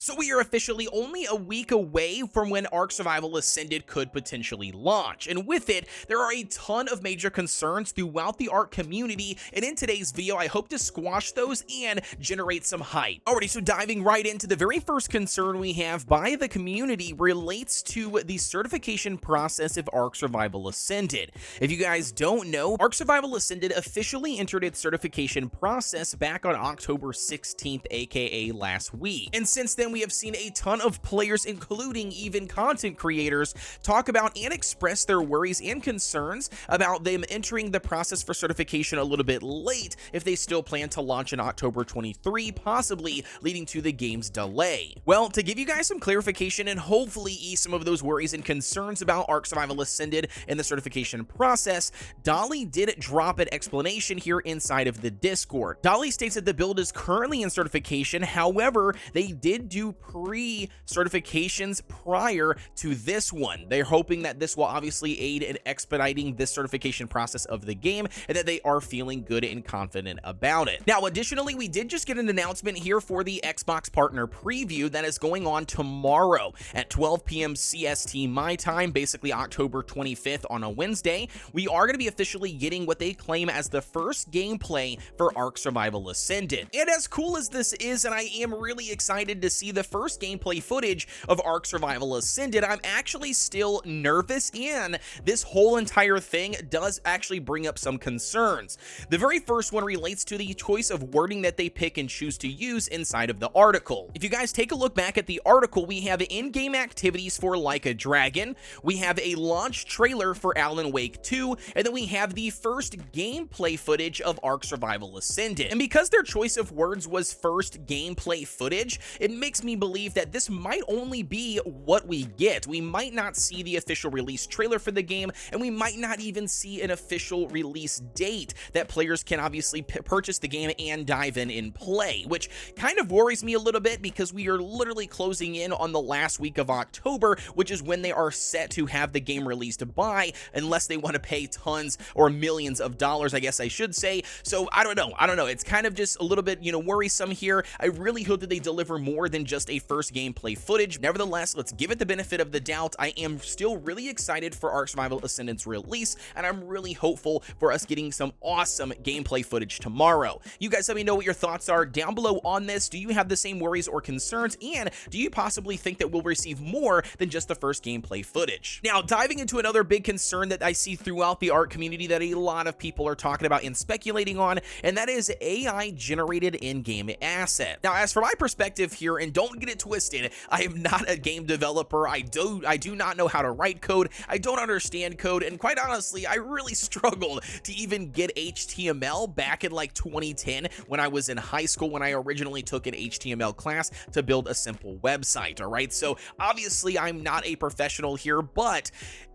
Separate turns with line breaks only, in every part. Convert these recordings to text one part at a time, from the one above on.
So we are officially only a week away from when Ark Survival Ascended could potentially launch, and with it, there are a ton of major concerns throughout the Ark community, and in today's video, I hope to squash those and generate some hype. Alrighty, so diving right into the very first concern we have by the community relates to the certification process of Ark Survival Ascended. If you guys don't know, Ark Survival Ascended officially entered its certification process back on October 16th, aka last week, and since then we have seen a ton of players, including even content creators, talk about and express their worries and concerns about them entering the process for certification a little bit late if they still plan to launch in October 23, possibly leading to the game's delay. Well, to give you guys some clarification and hopefully ease some of those worries and concerns about Ark Survival Ascended and the certification process, Dolly did drop an explanation here inside of the Discord. Dolly states that the build is currently in certification, however, they did do pre-certifications prior to this one. They're hoping that this will obviously aid in expediting this certification process of the game and that they are feeling good and confident about it. Now, additionally, we did just get an announcement here for the Xbox Partner Preview that is going on tomorrow at 12 p.m. CST my time, basically October 25th on a Wednesday. We are going to be officially getting what they claim as the first gameplay for Ark Survival Ascended. And as cool as this is, and I am really excited to see the first gameplay footage of Ark Survival Ascended, I'm actually still nervous, and this whole entire thing does actually bring up some concerns. The very first one relates to the choice of wording that they pick and choose to use inside of the article. If you guys take a look back at the article, we have in-game activities for Like a Dragon, we have a launch trailer for Alan Wake 2, and then we have the first gameplay footage of Ark Survival Ascended. And because their choice of words was first gameplay footage, it makes me believe that this might only be what we get. We might not see the official release trailer for the game, and we might not even see an official release date that players can obviously purchase the game and dive in and play, which kind of worries me a little bit because we are literally closing in on the last week of October, which is when they are set to have the game released by, unless they want to pay tons or millions of dollars, I guess I should say. So I don't know. It's kind of just a little bit, worrisome here. I really hope that they deliver more than just a first gameplay footage. Nevertheless, let's give it the benefit of the doubt. I am still really excited for Ark Survival Ascended's release, and I'm really hopeful for us getting some awesome gameplay footage tomorrow. You guys let me know what your thoughts are down below on this. Do you have the same worries or concerns, and do you possibly think that we'll receive more than just the first gameplay footage? Now, diving into another big concern that I see throughout the Ark community that a lot of people are talking about and speculating on, and that is AI generated in-game asset. Now, as for my perspective here, and don't get it twisted, I am not a game developer. I do not know how to write code. I don't understand code, and quite honestly, I really struggled to even get HTML back in like 2010 when I was in high school, when I originally took an HTML class to build a simple website. All right, so obviously I'm not a professional here, but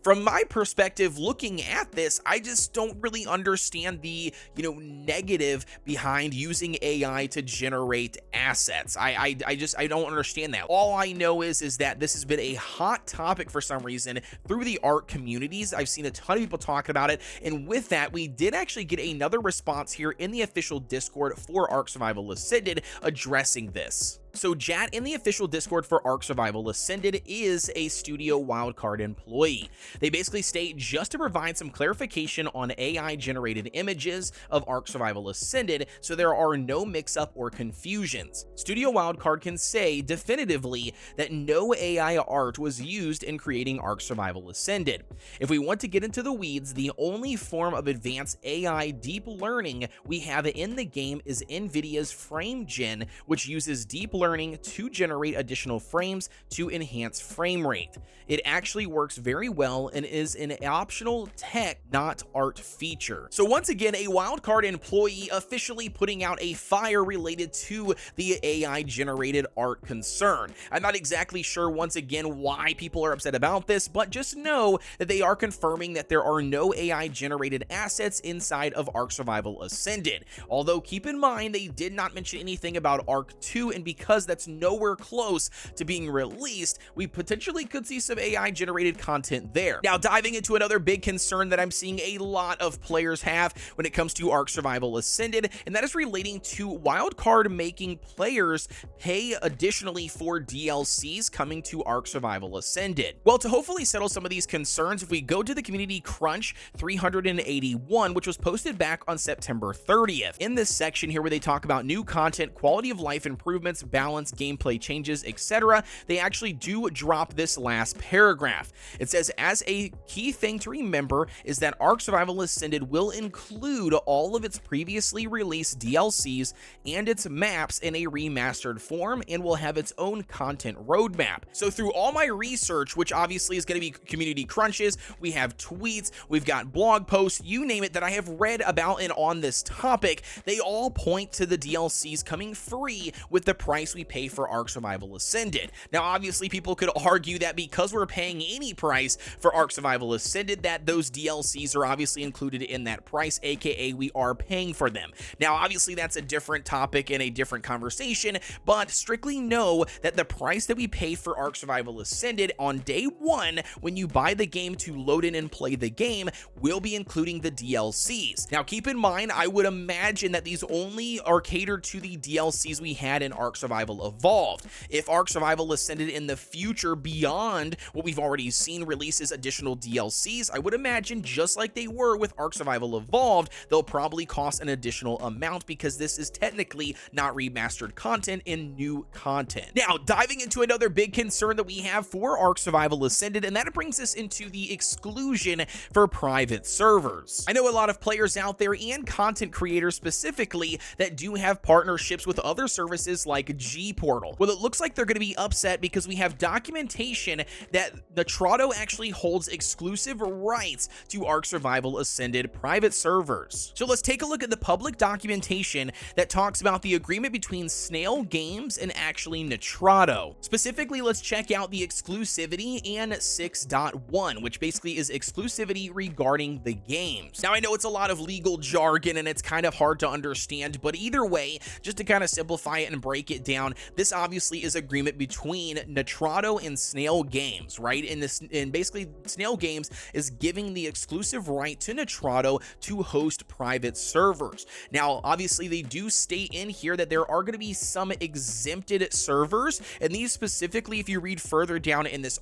from my perspective, looking at this, I just don't really understand the, negative behind using AI to generate assets. I don't understand that. All I know is that this has been a hot topic for some reason through the Ark communities. I've seen a ton of people talk about it, and with that, we did actually get another response here in the official Discord for Ark Survival Ascended addressing this. So Jat in the official Discord for Ark Survival Ascended is a Studio Wildcard employee. They basically state just to provide some clarification on AI generated images of Ark Survival Ascended so there are no mix-up or confusions. Studio Wildcard can say definitively that no AI art was used in creating Ark Survival Ascended. If we want to get into the weeds, the only form of advanced AI deep learning we have in the game is NVIDIA's Frame Gen, which uses deep learning to generate additional frames to enhance frame rate. It actually works very well and is an optional tech, not art feature. So once again, a Wildcard employee officially putting out a fire related to the AI generated art concern. I'm not exactly sure once again why people are upset about this, but just know that they are confirming that there are no AI generated assets inside of Ark Survival Ascended. Although keep in mind they did not mention anything about Ark 2, and because because that's nowhere close to being released, we potentially could see some AI generated content there. Now, diving into another big concern that I'm seeing a lot of players have when it comes to Ark Survival Ascended, and that is relating to Wildcard making players pay additionally for DLCs coming to Ark Survival Ascended. Well, to hopefully settle some of these concerns, if we go to the Community Crunch 381, which was posted back on September 30th, in this section here where they talk about new content, quality of life improvements, balance, gameplay changes, etc., they actually do drop this last paragraph. It says, as a key thing to remember is that Ark Survival Ascended will include all of its previously released DLCs and its maps in a remastered form, and will have its own content roadmap. So through all my research, which obviously is going to be community crunches, we have tweets, we've got blog posts, you name it, that I have read about and on this topic, they all point to the DLCs coming free with the price we pay for Ark Survival Ascended. Now, obviously, people could argue that because we're paying any price for Ark Survival Ascended, that those DLCs are obviously included in that price, aka we are paying for them. Now, obviously, that's a different topic and a different conversation, but strictly know that the price that we pay for Ark Survival Ascended on day one, when you buy the game to load in and play the game, will be including the DLCs. Now, keep in mind, I would imagine that these only are catered to the DLCs we had in Ark Survival Evolved. If Ark Survival Ascended in the future, beyond what we've already seen, releases additional DLCs, I would imagine, just like they were with Ark Survival Evolved, they'll probably cost an additional amount because this is technically not remastered content and new content. Now, diving into another big concern that we have for Ark Survival Ascended, and that brings us into the exclusion for private servers. I know a lot of players out there and content creators specifically that do have partnerships with other services like G-Portal. Well, it looks like they're going to be upset because we have documentation that Nitrado actually holds exclusive rights to Ark Survival Ascended private servers. So let's take a look at the public documentation that talks about the agreement between Snail Games and actually Nitrado. Specifically, let's check out the exclusivity and 6.1, which basically is exclusivity regarding the games. Now, I know it's a lot of legal jargon and it's kind of hard to understand, but either way, just to kind of simplify it and break it down, this obviously is agreement between Nitrado and Snail Games, right? And basically, Snail Games is giving the exclusive right to Nitrado to host private servers. Now, obviously, they do state in here that there are going to be some exempted servers, and these specifically, if you read further down in this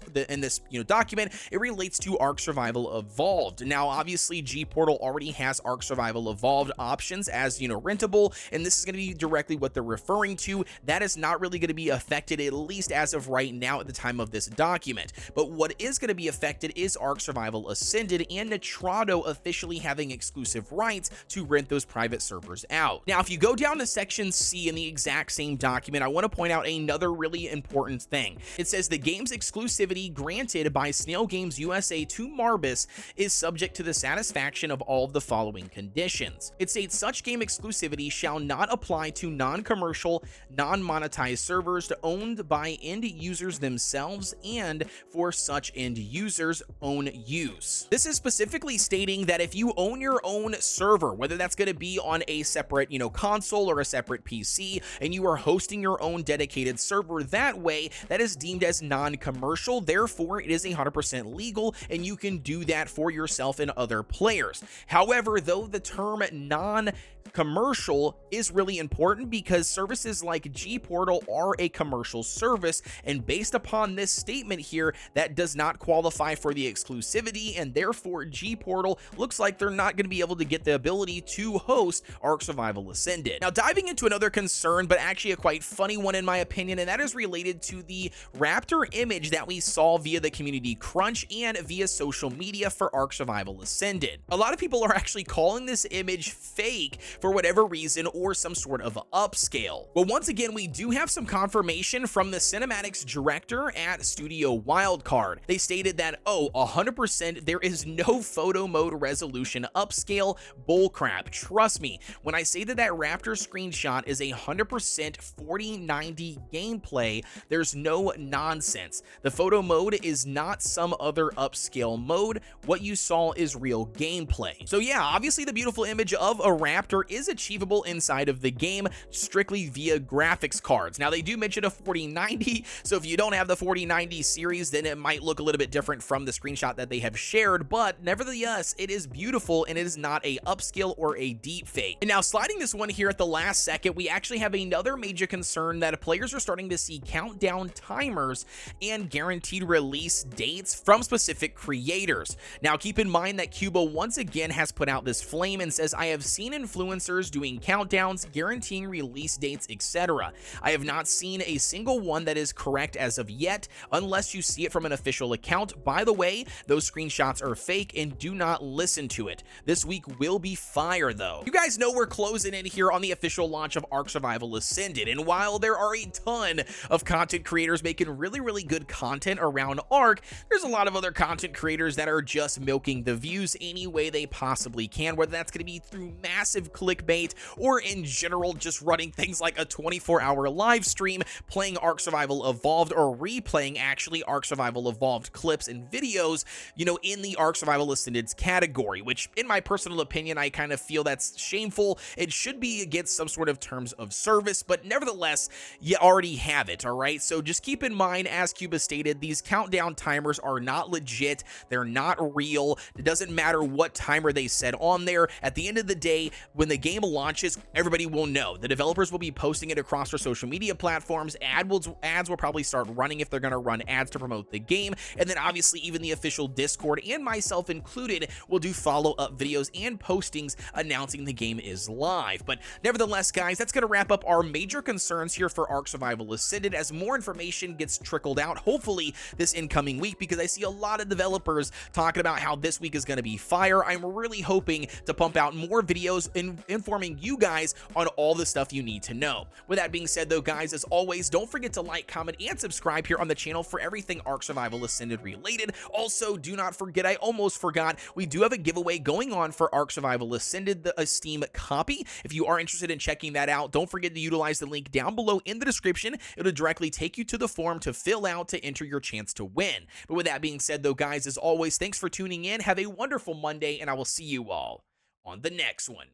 document, it relates to Ark Survival Evolved. Now, obviously, G-Portal already has Ark Survival Evolved options as, rentable, and this is going to be directly what they're referring to. That is not really going to be affected, at least as of right now at the time of this document. But what is going to be affected is Ark Survival Ascended and Nitrado officially having exclusive rights to rent those private servers out. Now, if you go down to section C in the exact same document, I want to point out another really important thing. It says the game's exclusivity granted by Snail Games USA to Marbus is subject to the satisfaction of all of the following conditions. It states such game exclusivity shall not apply to non-commercial, non-monetized servers owned by end users themselves and for such end users' own use. This is specifically stating that if you own your own server, whether that's going to be on a separate, console or a separate PC, and you are hosting your own dedicated server that way, that is deemed as non-commercial. Therefore, it is 100% legal, and you can do that for yourself and other players. However, though the term non-commercial is really important because services like G-Portal are a commercial service, and based upon this statement here, that does not qualify for the exclusivity, and therefore G-Portal looks like they're not going to be able to get the ability to host Ark Survival Ascended. Now, diving into another concern, but actually a quite funny one in my opinion, and that is related to the Raptor image that we saw via the community crunch and via social media for Ark Survival Ascended. A lot of people are actually calling this image fake for whatever reason or some sort of upscale. But once again, we do have some confirmation from the cinematics director at Studio Wildcard. They stated that, 100% there is no photo mode resolution upscale. Bullcrap. Trust me, when I say that Raptor screenshot is 100% 4090 gameplay, there's no nonsense. The photo mode is not some other upscale mode. What you saw is real gameplay. So yeah, obviously the beautiful image of a Raptor however, is achievable inside of the game strictly via graphics cards. Now, they do mention a 4090, so if you don't have the 4090 series, then it might look a little bit different from the screenshot that they have shared, but nevertheless, it is beautiful and it is not a upscale or a deep fake. And now, sliding this one here at the last second, we actually have another major concern that players are starting to see countdown timers and guaranteed release dates from specific creators. Now, keep in mind that Cuba once again has put out this flame and says, I have seen influencers doing countdowns, guaranteeing release dates, etc. I have not seen a single one that is correct as of yet, unless you see it from an official account. By the way, those screenshots are fake and do not listen to it. This week will be fire though. You guys know we're closing in here on the official launch of Ark Survival Ascended, and while there are a ton of content creators making really good content around Ark, there's a lot of other content creators that are just milking the views any way they possibly can, whether that's going to be through massive clickbait or in general just running things like a 24-hour live stream playing Ark Survival Evolved or replaying actually Ark Survival Evolved clips and videos, you know, in the Ark Survival Ascended's category, which in my personal opinion, I kind of feel that's shameful. It should be against some sort of terms of service, but nevertheless, you already have it, all right? So just keep in mind, as Cuba stated, these countdown timers are not legit. They're not real. It doesn't matter what timer they set on there. At the end of the day, when the game launches, everybody will know. The developers will be posting it across their social media platforms. Ads will probably start running if they're going to run ads to promote the game. And then obviously even the official Discord, and myself included, will do follow-up videos and postings announcing the game is live. But nevertheless, guys, that's going to wrap up our major concerns here for Ark Survival Ascended as more information gets trickled out, hopefully this incoming week, because I see a lot of developers talking about how this week is going to be fire. I'm really hoping to pump out more videos informing you guys on all the stuff you need to know. With that being said though, guys, as always, don't forget to like, comment, and subscribe here on the channel for everything Ark Survival Ascended related. Also, do not forget, I almost forgot, we do have a giveaway going on for Ark Survival Ascended, a Steam copy. If you are interested in checking that out, don't forget to utilize the link down below in the description. It'll directly take you to the form to fill out to enter your chance to win. But with that being said though, guys, as always, thanks for tuning in. Have a wonderful Monday, and I will see you all on the next one.